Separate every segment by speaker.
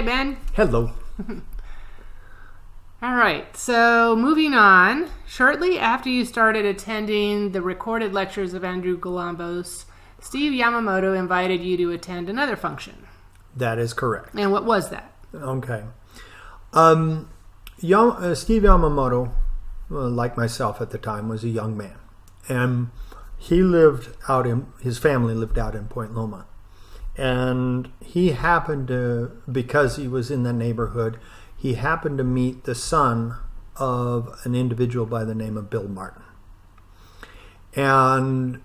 Speaker 1: Hi, Ben.
Speaker 2: Hello.
Speaker 1: All right, so moving on. Shortly after you started attending the recorded lectures of Andrew Galambos, Steve Yamamoto invited you to attend another function.
Speaker 2: That is correct.
Speaker 1: And what was that?
Speaker 2: Okay. Steve Yamamoto, like myself at the time, was a young man. And his family lived out in Point Loma. And he happened to, because he was in the neighborhood, he happened to meet the son of an individual by the name of Bill Martin. And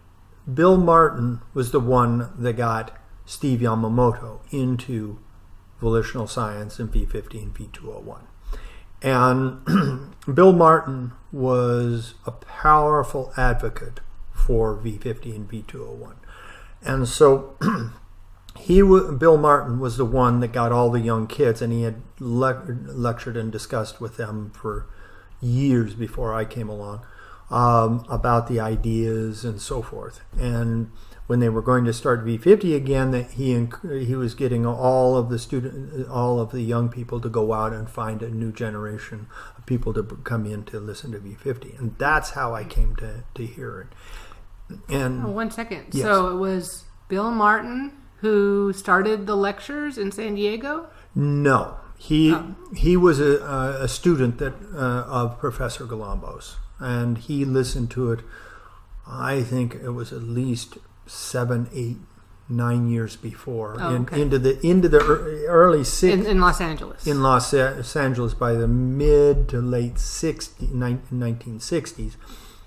Speaker 2: Bill Martin was the one that got Steve Yamamoto into volitional science and V50 and V201. And Bill Martin was a powerful advocate for V50 and V201. And so Bill Martin was the one that got all the young kids, and he had lectured and discussed with them for years before I came along about the ideas and so forth. And when they were going to start V50 again, that he was getting all of the young people to go out and find a new generation of people to come in to listen to V50, and that's how I came to hear it. And
Speaker 1: 1 second.
Speaker 2: Yes.
Speaker 1: So it was Bill Martin who started the lectures in San Diego?
Speaker 2: No, he was a student of Professor Galambos, and he listened to it. I think it was at least 7, 8, 9 years before, into the early 60s
Speaker 1: in Los Angeles.
Speaker 2: In Los Angeles, by the mid to late 1960s,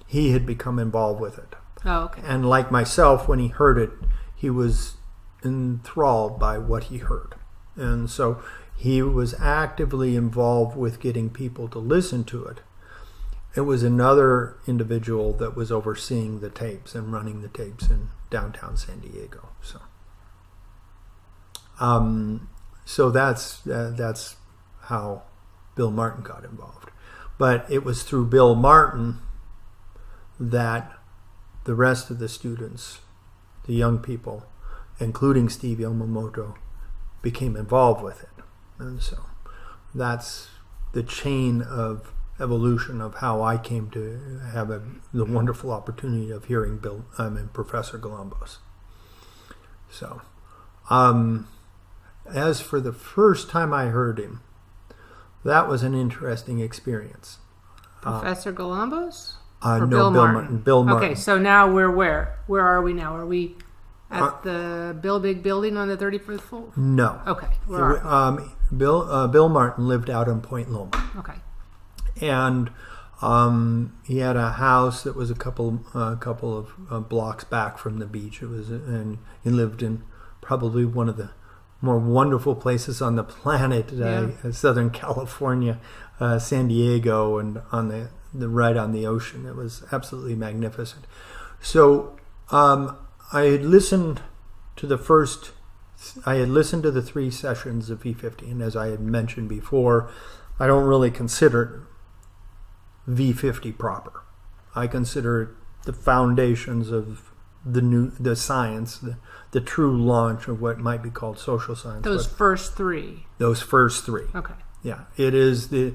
Speaker 2: he had become involved with it.
Speaker 1: Oh, okay.
Speaker 2: And like myself, when he heard it, he was enthralled by what he heard. And so he was actively involved with getting people to listen to it. It was another individual that was overseeing the tapes and running the tapes in downtown San Diego. So that's how Bill Martin got involved. But it was through Bill Martin that the rest of the students, the young people, including Steve Yamamoto, became involved with it. And so that's the chain of evolution of how I came to have the wonderful opportunity of hearing Professor Galambos. So, as for the first time I heard him, that was an interesting experience.
Speaker 1: Professor Galambos?
Speaker 2: No,
Speaker 1: Bill Martin?
Speaker 2: Bill Martin.
Speaker 1: Okay, so now we're where? Where are we now? Are we at the Bill Big building on the 35th floor?
Speaker 2: No.
Speaker 1: Okay. Where are we?
Speaker 2: Bill Martin lived out in Point Loma.
Speaker 1: Okay.
Speaker 2: And he had a house that was a couple of blocks back from the beach. And he lived in probably one of the more wonderful places on the planet, Southern California, San Diego, and on the right on the ocean. It was absolutely magnificent. So I had listened to the 3 sessions of V50, and as I had mentioned before, I don't really consider V50 proper. I consider it the foundations of the science, the true launch of what might be called social science.
Speaker 1: Those first 3.
Speaker 2: Those first 3.
Speaker 1: Okay.
Speaker 2: Yeah, it is the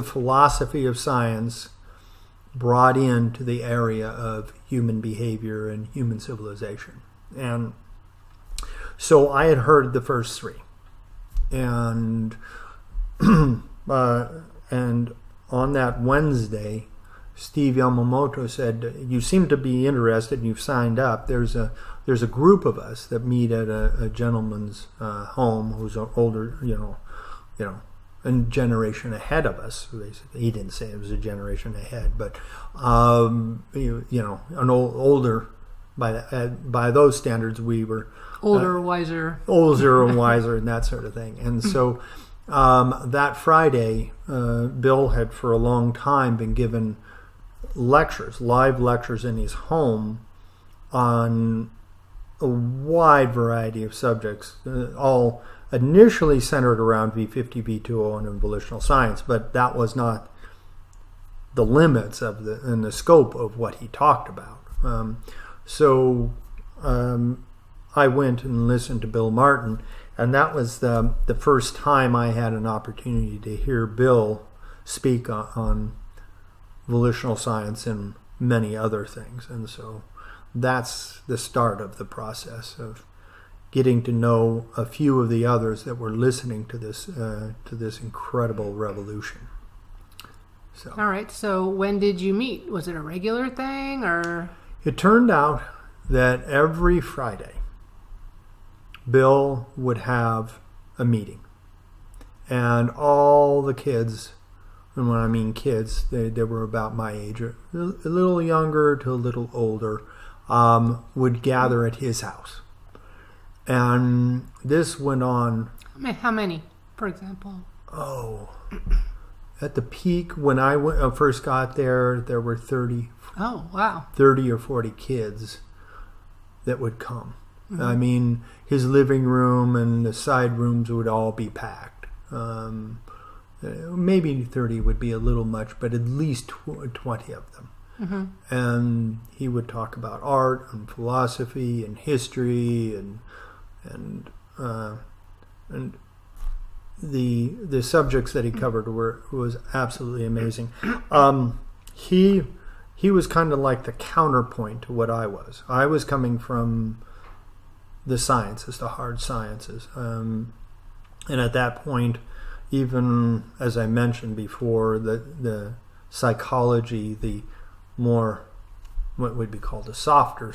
Speaker 2: philosophy of science brought into the area of human behavior and human civilization. And so I had heard the first 3, and and on that Wednesday, Steve Yamamoto said, "You seem to be interested, and you've signed up. There's a group of us that meet at a gentleman's home who's older, a generation ahead of us." He didn't say it was a generation ahead, but an older by those standards, we were
Speaker 1: older and wiser,
Speaker 2: and that sort of thing. And so that Friday, Bill had for a long time been given live lectures in his home on a wide variety of subjects, all initially centered around V50, V201, and volitional science, but that was not the limits of and the scope of what he talked about. So I went and listened to Bill Martin And that was the first time I had an opportunity to hear Bill speak on volitional science and many other things. And so that's the start of the process of getting to know a few of the others that were listening to this incredible revolution. So,
Speaker 1: all right. So when did you meet? Was it a regular thing, or?
Speaker 2: It turned out that every Friday, Bill would have a meeting. And all the kids, and when I mean kids, they were about my age, a little younger to a little older, would gather at his house. And this went on.
Speaker 1: How many, for example?
Speaker 2: At the peak, when I first got there were 30.
Speaker 1: Oh, wow.
Speaker 2: 30 or 40 kids that would come. Mm-hmm. I mean, his living room and the side rooms would all be packed. Maybe 30 would be a little much, but at least 20 of them. Mm-hmm. And he would talk about art and philosophy and history and the subjects that he covered was absolutely amazing. He was kind of like the counterpoint to what I was. I was coming from the sciences, the hard sciences, and at that point, even as I mentioned before, the psychology, the more what would be called the softer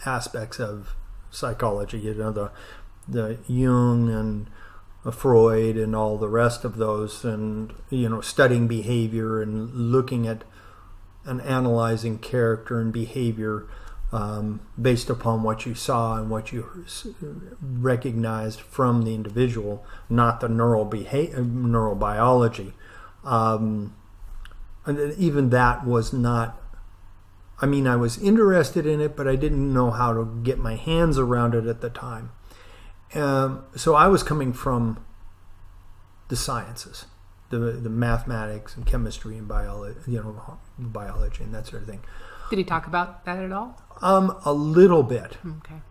Speaker 2: aspects of psychology, the Jung and Freud and all the rest of those, and studying behavior and looking at and analyzing character and behavior based upon what you saw and what you recognized from the individual, not the neurobiology. And even that was not. I mean, I was interested in it, but I didn't know how to get my hands around it at the time. So I was coming from the sciences, the mathematics and chemistry and biology and that sort of thing.
Speaker 1: Did he talk about that at all?
Speaker 2: A little bit.
Speaker 1: Okay.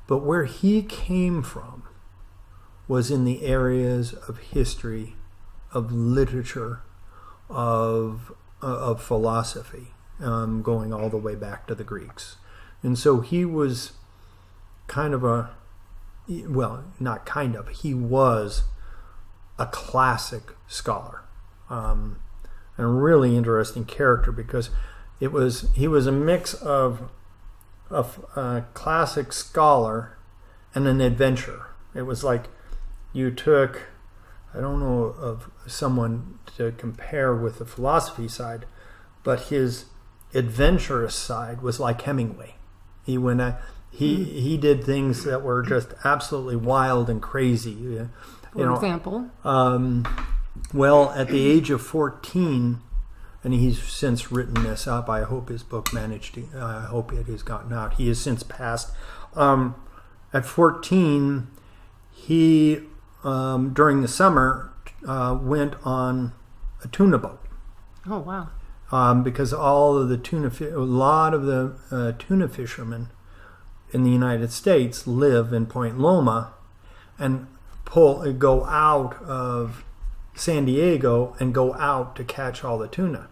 Speaker 2: But where he came from was in the areas of history, of literature, of philosophy, going all the way back to the Greeks. And so he was he was a classic scholar, and a really interesting character, because he was a mix of a classic scholar and an adventurer. It was like you took, I don't know of someone to compare with the philosophy side, but his adventurous side was like Hemingway. He did things that were just absolutely wild and crazy.
Speaker 1: For example?
Speaker 2: Well, at the age of 14, and he's since written this up. I hope his book I hope it has gotten out. He has since passed. At 14, he, during the summer, went on a tuna boat.
Speaker 1: Oh, wow.
Speaker 2: Because a lot of the tuna fishermen in the United States live in Point Loma and go out of San Diego and go out to catch all the tuna.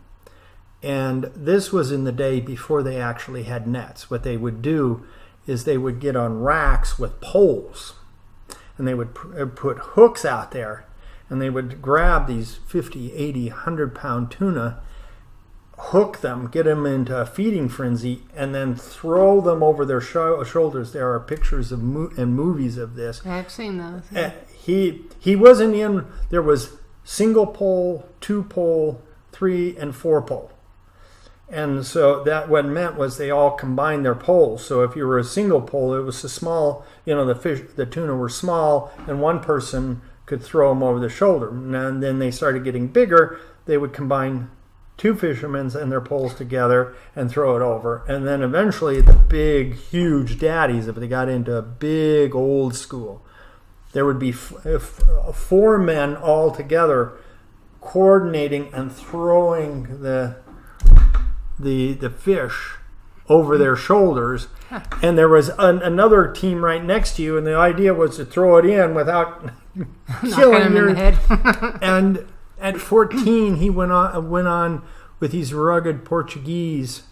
Speaker 2: And this was in the day before they actually had nets. What they would do is they would get on racks with poles, and they would put hooks out there, and they would grab these 50, 80, 100-pound tuna, hook them, get them into a feeding frenzy, and then throw them over their shoulders. There are pictures and movies of this.
Speaker 1: I've seen those. Yeah.
Speaker 2: He wasn't in. There was single pole, 2-pole, 3 and 4-pole. And so that what it meant was they all combined their poles. So if you were a single pole, it was a small, the tuna were small, and one person could throw them over the shoulder. And then they started getting bigger. They would combine 2 fishermen and their poles together and throw it over. And then eventually the big, huge daddies, if they got into a big old school, there would be 4 men all together coordinating and throwing the fish over their shoulders, and there was another team right next to you, and the idea was to throw it in without killing
Speaker 1: him in the head.
Speaker 2: And at 14, he went on with these rugged Portuguese,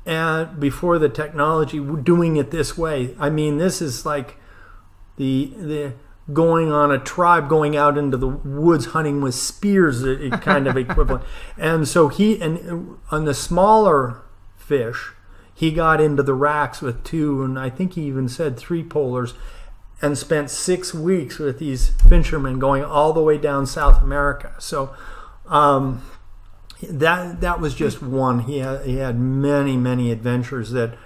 Speaker 2: and before the technology, doing it this way. I mean, this is like the going on a tribe going out into the woods hunting with spears, kind of equivalent. And so on the smaller fish, he got into the racks with 2, and I think he even said 3 polars, and spent 6 weeks with these fishermen going all the way down South America. So that was just one. He had many, many adventures that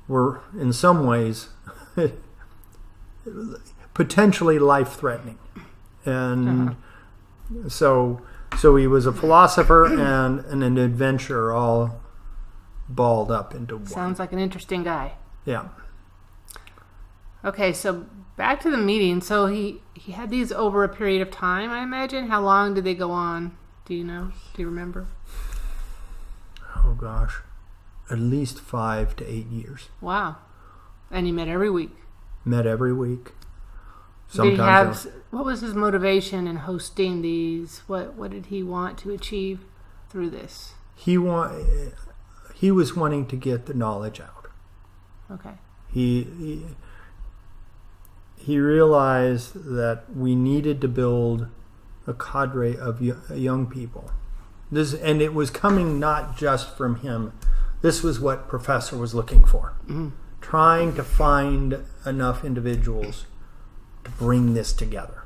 Speaker 2: were in some ways potentially life-threatening. And so he was a philosopher and an adventurer all balled up into one.
Speaker 1: Sounds like an interesting guy.
Speaker 2: Yeah.
Speaker 1: Okay, so back to the meeting. So he had these over a period of time, I imagine. How long did they go on? Do you know? Do you remember?
Speaker 2: Oh, gosh. At least 5 to 8 years.
Speaker 1: Wow. And you met every week?
Speaker 2: Met every week.
Speaker 1: What was his motivation in hosting these? What did he want to achieve through this?
Speaker 2: He was wanting to get the knowledge out.
Speaker 1: Okay.
Speaker 2: He realized that we needed to build a cadre of young people. And it was coming not just from him. This was what Professor was looking for. Mm-hmm. Trying to find enough individuals to bring this together.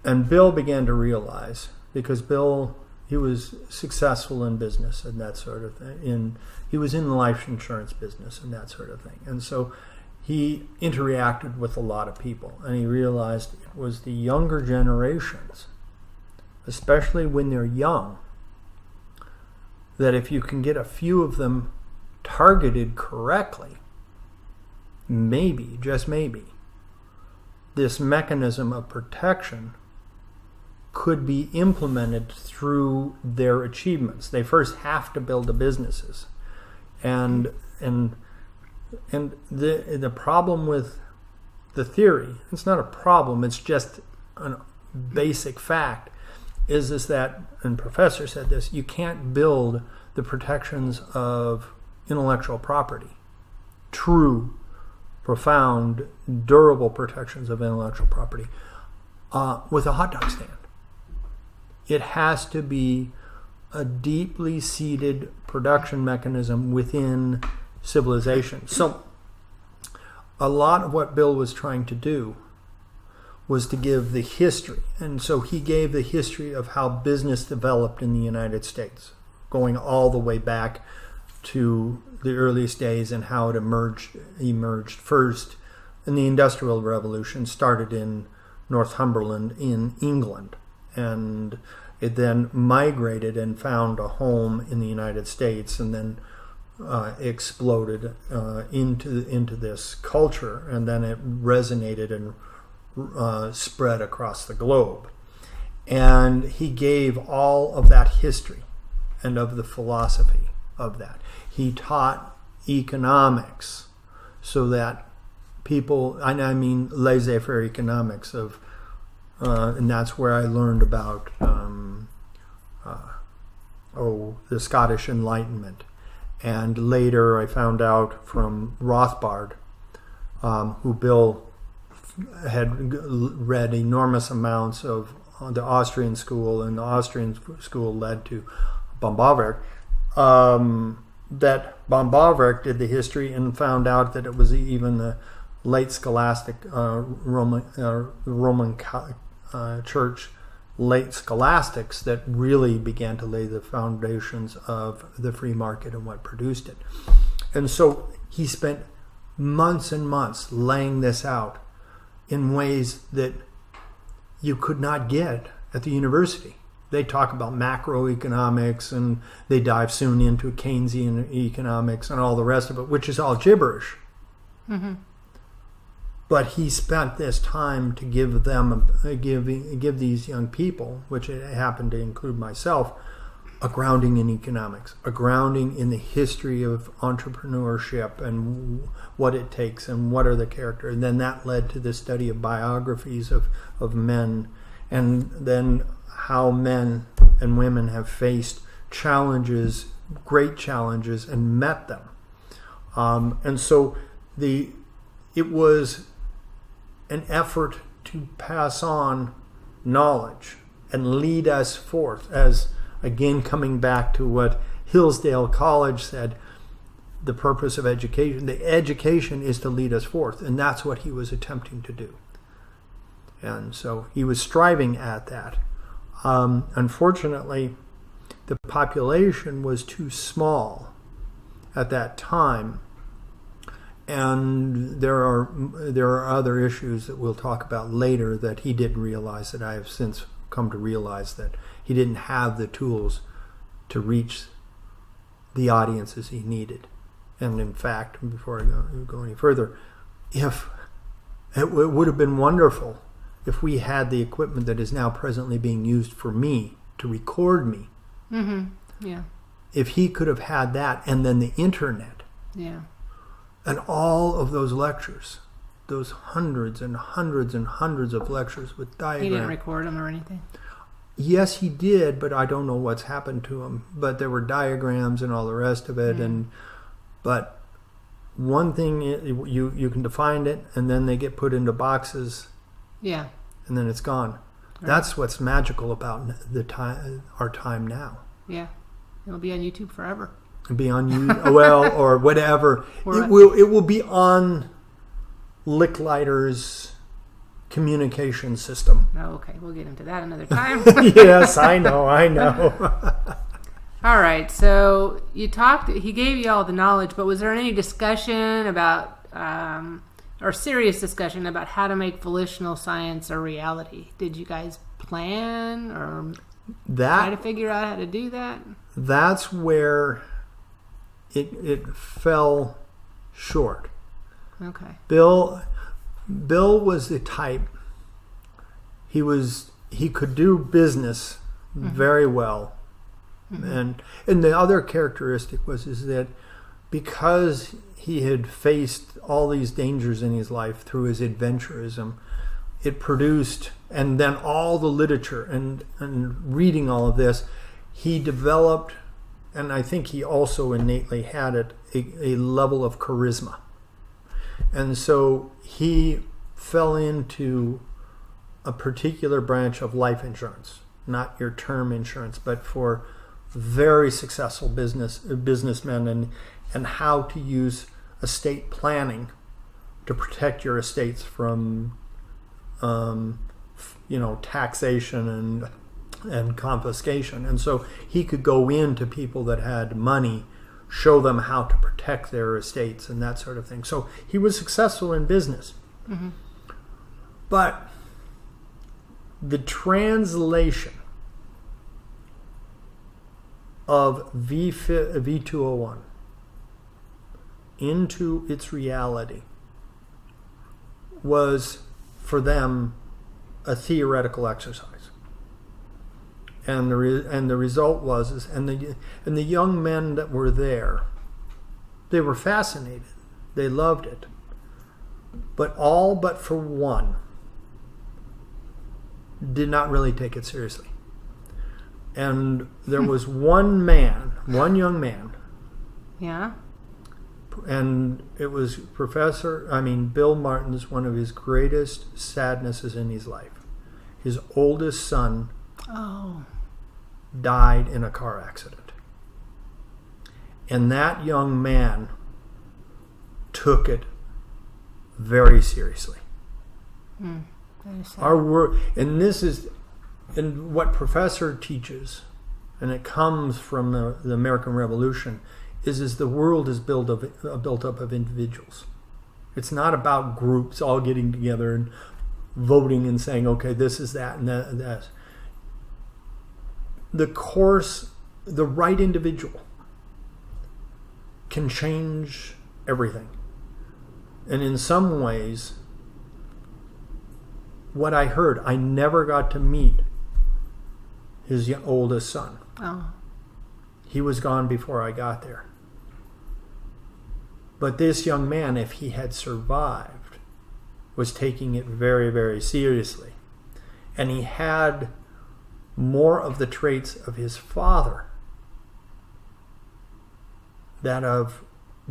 Speaker 2: And Bill began to realize, because Bill, he was successful in business and that sort of thing. He was in the life insurance business and that sort of thing. And so he interacted with a lot of people, and he realized it was the younger generations, especially when they're young, that if you can get a few of them targeted correctly, maybe, just maybe, this mechanism of protection could be implemented through their achievements. They first have to build the businesses. And the problem with the theory, it's not a problem, it's just a basic fact, is that, and Professor said this, you can't build the protections of intellectual property, true, profound, durable protections of intellectual property, with a hot dog stand. It has to be a deeply seated production mechanism within civilization. So a lot of what Bill was trying to do was to give the history. And so he gave the history of how business developed in the United States, going all the way back to the earliest days and how it emerged first in the Industrial Revolution, started in Northumberland in England. And it then migrated and found a home in the United States, and then exploded into this culture, and then it resonated and spread across the globe. And he gave all of that history and of the philosophy of that. He taught economics so that people, and I mean laissez-faire economics of, and that's where I learned about the Scottish Enlightenment. And later I found out from Rothbard, who Bill had read enormous amounts of the Austrian school, and the Austrian school led to Bombawerk, that Bombawerk did the history and found out that it was even the late scholastic Roman Church, late scholastics, that really began to lay the foundations of the free market and what produced it. And so he spent months and months laying this out in ways that you could not get at the university. They talk about macroeconomics, and they dive soon into Keynesian economics and all the rest of it, which is all gibberish. Mm-hmm. But he spent this time to give these young people, which it happened to include myself, a grounding in economics, a grounding in the history of entrepreneurship and what it takes and what are the characters. And then that led to the study of biographies of men, and then how men and women have faced challenges, great challenges, and met them. And so it was an effort to pass on knowledge and lead us forth, as again coming back to what Hillsdale College said, the purpose of education. The education is to lead us forth, and that's what he was attempting to do. And so he was striving at that. Unfortunately, the population was too small at that time, and there are other issues that we'll talk about later that he didn't realize, that I have since come to realize, that he didn't have the tools to reach the audiences he needed. And in fact, before I go any further, if it would have been wonderful if we had the equipment that is now presently being used for me to record me.
Speaker 1: Mm-hmm. Yeah.
Speaker 2: If he could have had that, and then the internet.
Speaker 1: Yeah.
Speaker 2: And all of those lectures, those hundreds and hundreds and hundreds of lectures with diagrams.
Speaker 1: He didn't record them or anything?
Speaker 2: Yes, he did, but I don't know what's happened to him. But there were diagrams and all the rest of it. But one thing, you can define it, and then they get put into boxes.
Speaker 1: Yeah.
Speaker 2: And then it's gone. Right. That's what's magical about our time now.
Speaker 1: Yeah. It'll be on YouTube forever.
Speaker 2: Be on YouTube, well, or whatever. It will be on Licklider's communication system.
Speaker 1: Oh, okay. We'll get into that another time.
Speaker 2: Yes, I know.
Speaker 1: All right. So he gave you all the knowledge, but was there any discussion about, or serious discussion about how to make volitional science a reality? Did you guys plan or try to figure out how to do that?
Speaker 2: That's where it fell short.
Speaker 1: Okay.
Speaker 2: Bill was the type. He could do business very well. Mm-hmm. And the other characteristic is that because he had faced all these dangers in his life through his adventurism, it produced, and then all the literature and reading all of this, he developed, and I think he also innately had it, a level of charisma. And so he fell into a particular branch of life insurance, not your term insurance, but for very successful businessmen, and how to use estate planning to protect your estates from taxation and confiscation. And so he could go into people that had money, show them how to protect their estates and that sort of thing. So he was successful in business. Mm-hmm. But the translation of V201 into its reality was, for them, a theoretical exercise. And the result was, and the young men that were there, they were fascinated. They loved it. But all but for one did not really take it seriously. And there was one young man.
Speaker 1: Yeah.
Speaker 2: And it was Bill Martin's, one of his greatest sadnesses in his life. His oldest son died in a car accident. And that young man took it very seriously. Our work, and this is, and what Professor teaches, and it comes from the American Revolution, is the world is built up of individuals. It's not about groups all getting together and voting and saying, okay, this is that and that and that. The right individual can change everything. And in some ways, what I heard, I never got to meet his oldest son.
Speaker 1: Oh.
Speaker 2: he was gone before I got there. But this young man, if he had survived, was taking it very, very seriously. And he had more of the traits of his father, that of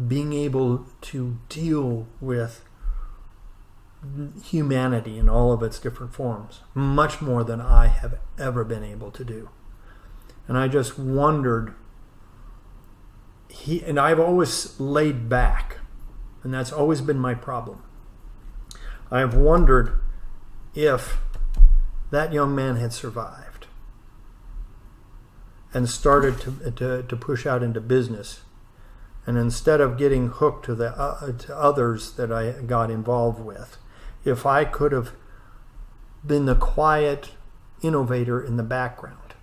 Speaker 2: being able to deal with humanity in all of its different forms, much more than I have ever been able to do. And I just wondered, and I've always laid back, and that's always been my problem. I've wondered if that young man had survived and started to push out into business, and instead of getting hooked to others that I got involved with, if I could have been the quiet innovator in the background,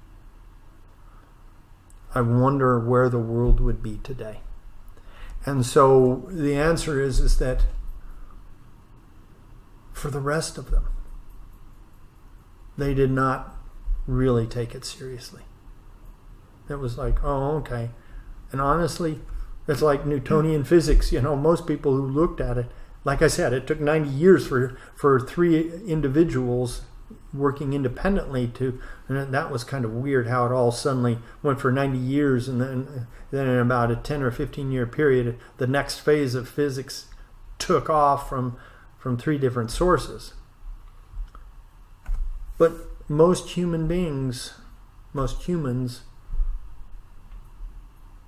Speaker 2: I wonder where the world would be today. And so the answer is that for the rest of them, they did not really take it seriously. It was like, oh, okay. And honestly, it's like Newtonian physics. Most people who looked at it, like I said, it took 90 years for three individuals working independently and that was kind of weird how it all suddenly went for 90 years, and then in about a 10 or 15 year period, the next phase of physics took off from three different sources. But most humans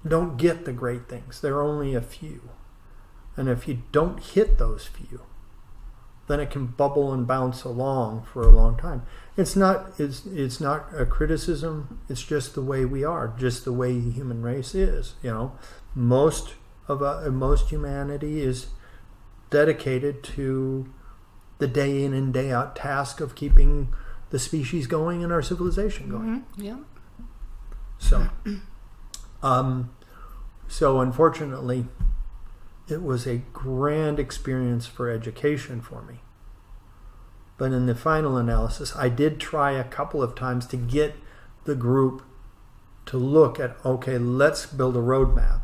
Speaker 2: don't get the great things. There are only a few. And if you don't hit those few, then it can bubble and bounce along for a long time. It's not a criticism. It's just the way we are, just the way the human race is. Most humanity is dedicated to the day in and day out task of keeping the species going and our civilization going.
Speaker 1: Mm-hmm. Yeah.
Speaker 2: So unfortunately, it was a grand experience for education for me. But in the final analysis, I did try a couple of times to get the group to look at, okay, let's build a roadmap.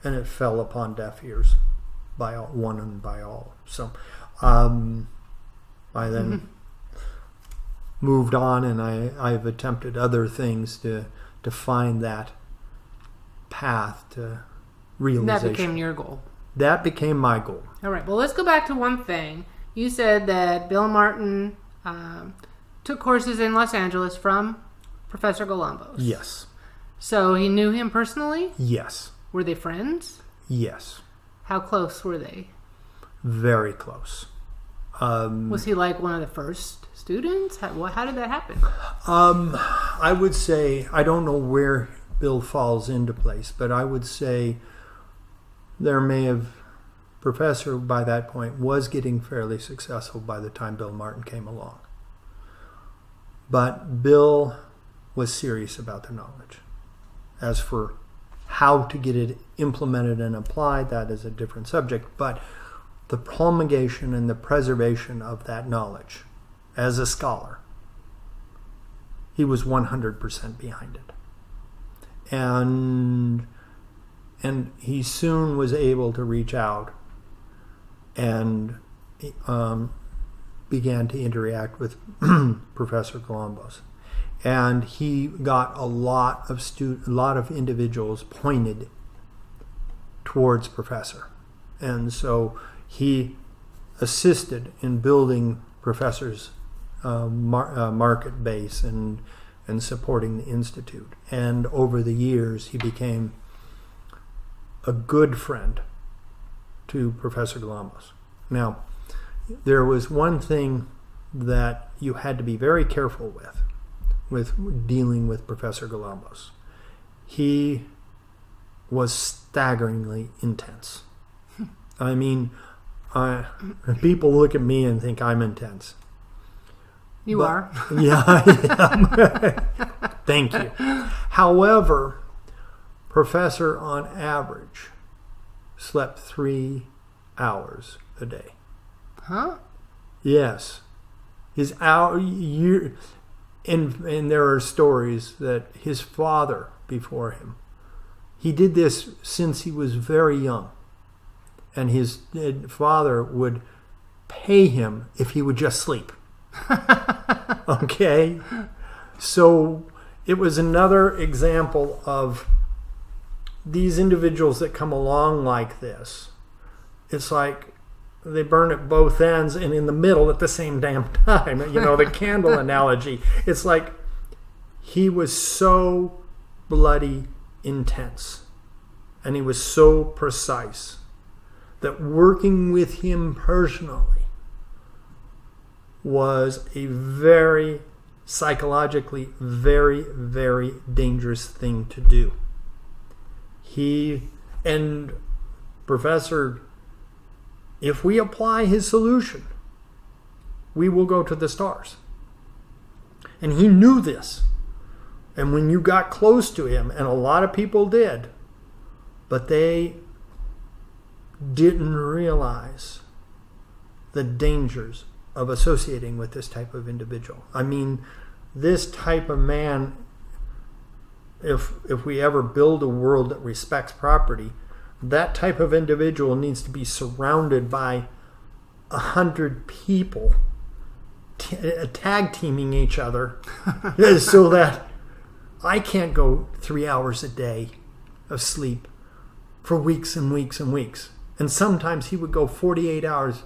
Speaker 2: And it fell upon deaf ears by one and by all. So I then moved on, and I've attempted other things to find that path to realization.
Speaker 1: That became your goal.
Speaker 2: That became my goal.
Speaker 1: All right. Well, let's go back to one thing. You said that Bill Martin took courses in Los Angeles from Professor Galambos.
Speaker 2: Yes.
Speaker 1: So he knew him personally?
Speaker 2: Yes.
Speaker 1: Were they friends?
Speaker 2: Yes.
Speaker 1: How close were they?
Speaker 2: Very close.
Speaker 1: Was he like one of the first students? How did that happen?
Speaker 2: I would say, I don't know where Bill falls into place, but I would say Professor by that point was getting fairly successful by the time Bill Martin came along. But Bill was serious about the knowledge. As for how to get it implemented and applied, that is a different subject. But the promulgation and the preservation of that knowledge as a scholar, he was 100% behind it. And he soon was able to reach out and began to interact with Professor Galambos. And he got a lot of individuals pointed towards Professor. And so he assisted in building Professor's market base and supporting the Institute. And over the years, he became a good friend to Professor Galambos. Now, there was one thing that you had to be very careful with dealing with Professor Galambos. He was staggeringly intense. I mean, people look at me and think I'm intense.
Speaker 1: You are.
Speaker 2: Yeah, I am. Thank you. However, Professor on average slept 3 hours a day.
Speaker 1: Huh?
Speaker 2: Yes. And there are stories that his father before him He did this since he was very young. And his father would pay him if he would just sleep. Okay? So it was another example of these individuals that come along like this. It's like they burn at both ends and in the middle at the same damn time. You know, the candle analogy. It's like he was so bloody intense and he was so precise that working with him personally was a very psychologically very, very dangerous thing to do. He and Professor, if we apply his solution, we will go to the stars. And he knew this. And when you got close to him, and a lot of people did, but they didn't realize the dangers of associating with this type of individual. I mean, this type of man, if we ever build a world that respects property, that type of individual needs to be surrounded by 100 people tag teaming each other so that I can't go 3 hours a day of sleep for weeks and weeks and weeks. And sometimes he would go 48 hours,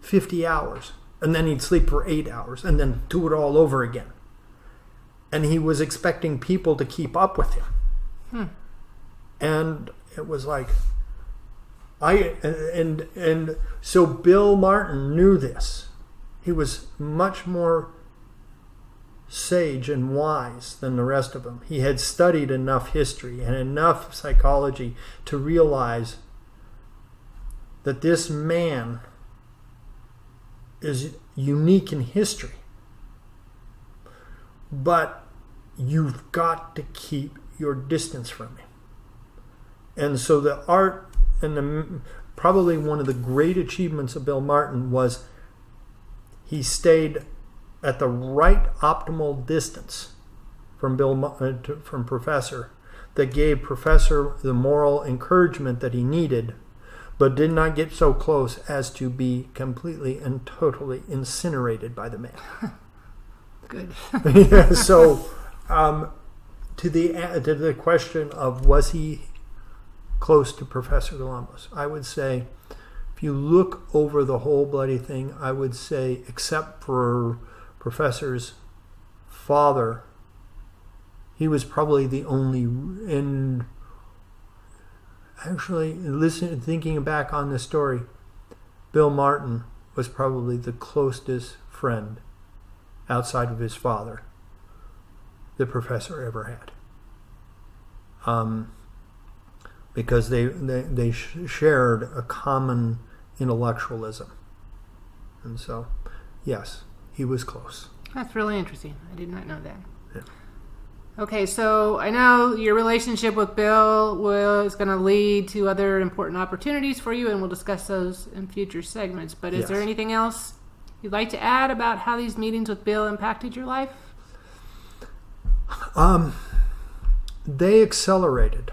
Speaker 2: 50 hours, and then he'd sleep for 8 hours and then do it all over again. And he was expecting people to keep up with him. And it was like, and so Bill Martin knew this. He was much more sage and wise than the rest of them. He had studied enough history and enough psychology to realize that this man is unique in history. But you've got to keep your distance from him. And so the art and probably one of the great achievements of Bill Martin was he stayed at the right optimal distance from from Professor that gave Professor the moral encouragement that he needed, but did not get so close as to be completely and totally incinerated by the man.
Speaker 1: Good.
Speaker 2: So, to the question of was he close to Professor Galambos, I would say, if you look over the whole bloody thing, I would say, except for Professor's father, he was probably the only. And actually, thinking back on this story, Bill Martin was probably the closest friend outside of his father the Professor ever had, because they shared a common intellectualism, and so yes, he was close.
Speaker 1: That's really interesting. I did not know that.
Speaker 2: Yeah.
Speaker 1: Okay, so I know your relationship with Bill is going to lead to other important opportunities for you, and we'll discuss those in future segments. But is there anything else you'd like to add about how these meetings with Bill impacted your life?
Speaker 2: They accelerated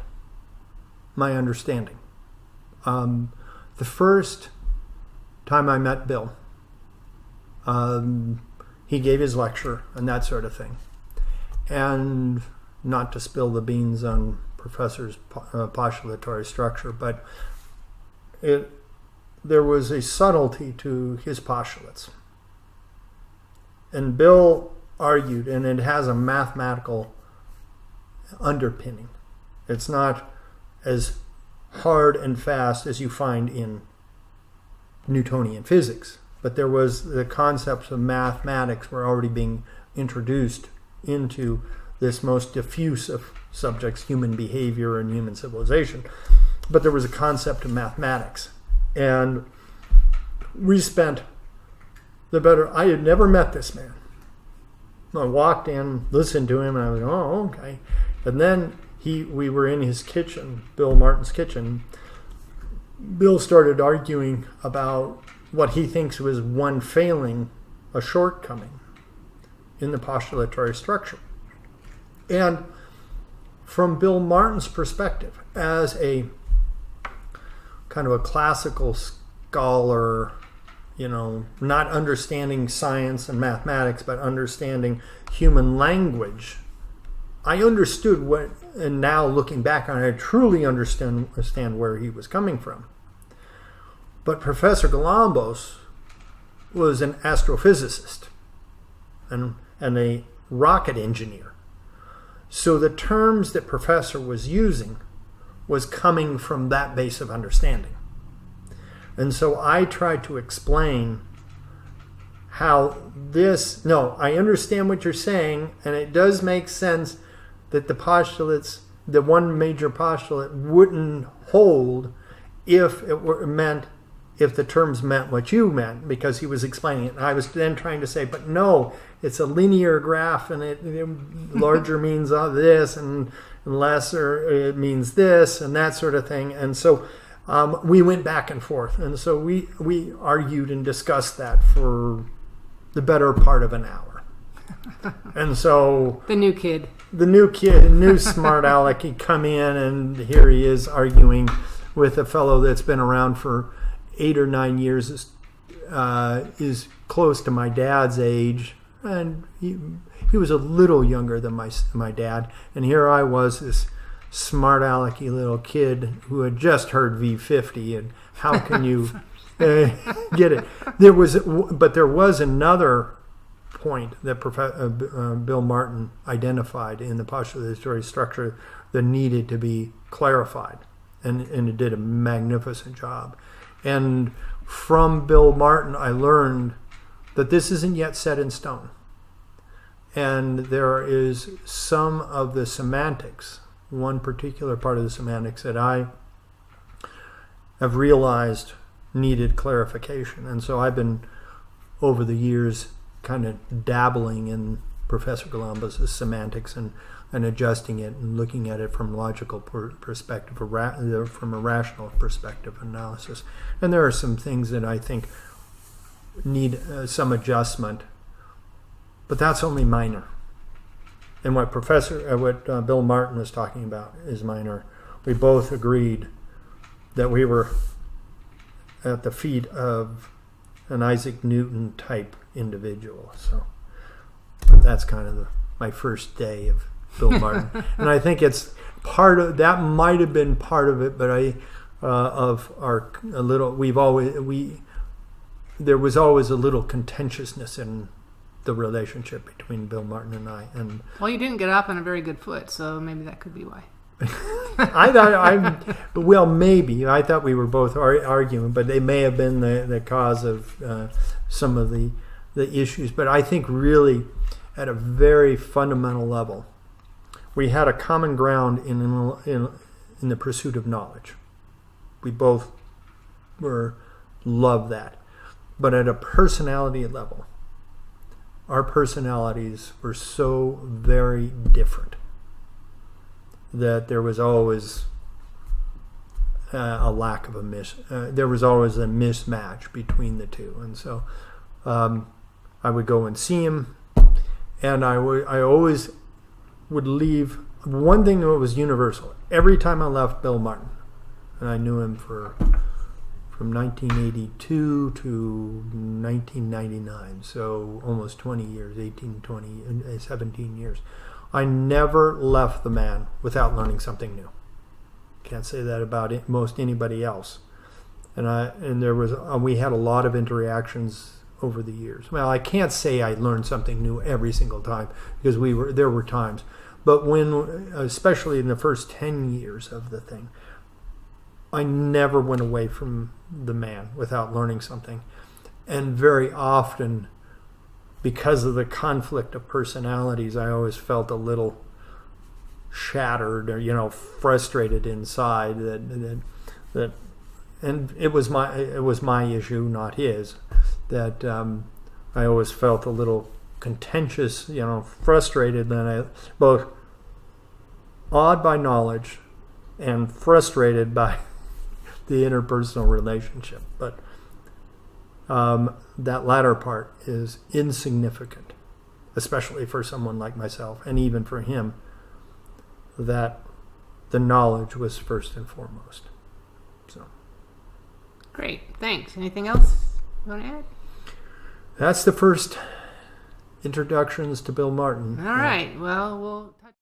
Speaker 2: my understanding. The first time I met Bill, he gave his lecture and that sort of thing. And not to spill the beans on Professor's postulatory structure, but there was a subtlety to his postulates. And Bill argued, and it has a mathematical underpinning. It's not as hard and fast as you find in Newtonian physics, but there was the concepts of mathematics were already being introduced into this most diffuse of subjects, human behavior and human civilization. But there was a concept of mathematics. And we spent I had never met this man. I walked in, listened to him, and I was, oh, okay. And then we were in his kitchen, Bill Martin's kitchen. Bill started arguing about what he thinks was one failing, a shortcoming in the postulatory structure. And from Bill Martin's perspective, as a kind of a classical scholar, not understanding science and mathematics, but understanding human language, I understood what, and now looking back on it, I truly understand where he was coming from. But Professor Galambos was an astrophysicist and a rocket engineer. So the terms that Professor was using was coming from that base of understanding. And so I tried to explain how I understand what you're saying, and it does make sense that the one major postulate wouldn't hold if the terms meant what you meant, because he was explaining it. And I was then trying to say, but no, it's a linear graph, and it larger means this, and lesser it means this, and that sort of thing. And so we went back and forth, and so we argued and discussed that for the better part of an hour. And so
Speaker 1: the new kid,
Speaker 2: new smart aleck, he'd come in, and here he is arguing with a fellow that's been around for 8 or 9 years, is close to my dad's age, and he was a little younger than my dad. And here I was, this smart alecky little kid who had just heard V50, and how can you get it? There was another point that Bill Martin identified in the postulatory structure that needed to be clarified, and it did a magnificent job. And from Bill Martin, I learned that this isn't yet set in stone. And there is some of the semantics, one particular part of the semantics that I have realized needed clarification. And so I've been, over the years, kind of dabbling in Professor Galambos' semantics and adjusting it and looking at it from a logical perspective, from a rational perspective analysis. And there are some things that I think need some adjustment, but that's only minor. And what Bill Martin was talking about is minor. We both agreed that we were at the feet of an Isaac Newton type individual. So that's kind of my first day of Bill Martin. And I think it's part of that, might have been part of it, but there was always a little contentiousness in the relationship between Bill Martin and I. And
Speaker 1: well, you didn't get off on a very good foot, so maybe that could be why.
Speaker 2: Maybe. I thought we were both arguing, but they may have been the cause of some of the issues. But I think really, at a very fundamental level, we had a common ground in the pursuit of knowledge. We both loved that. But at a personality level, our personalities were so very different that there was always there was always a mismatch between the two. And so I would go and see him, and I always would leave. One thing that was universal, every time I left Bill Martin, and I knew him from 1982 to 1999, so almost 20 years, 17 years. I never left the man without learning something new. Can't say that about most anybody else. And we had a lot of interactions over the years. Well, I can't say I learned something new every single time, because there were times. But especially in the first 10 years of the thing, I never went away from the man without learning something. And very often, because of the conflict of personalities, I always felt a little shattered or frustrated inside that and it was my issue, not his, that I always felt a little contentious, frustrated, and I both awed by knowledge and frustrated by the interpersonal relationship. But that latter part is insignificant, especially for someone like myself, and even for him. that the knowledge was first and foremost. So
Speaker 1: Great, thanks. Anything else you want to add?
Speaker 2: that's the first introductions to Bill Martin.
Speaker 1: All right. Well, we'll touch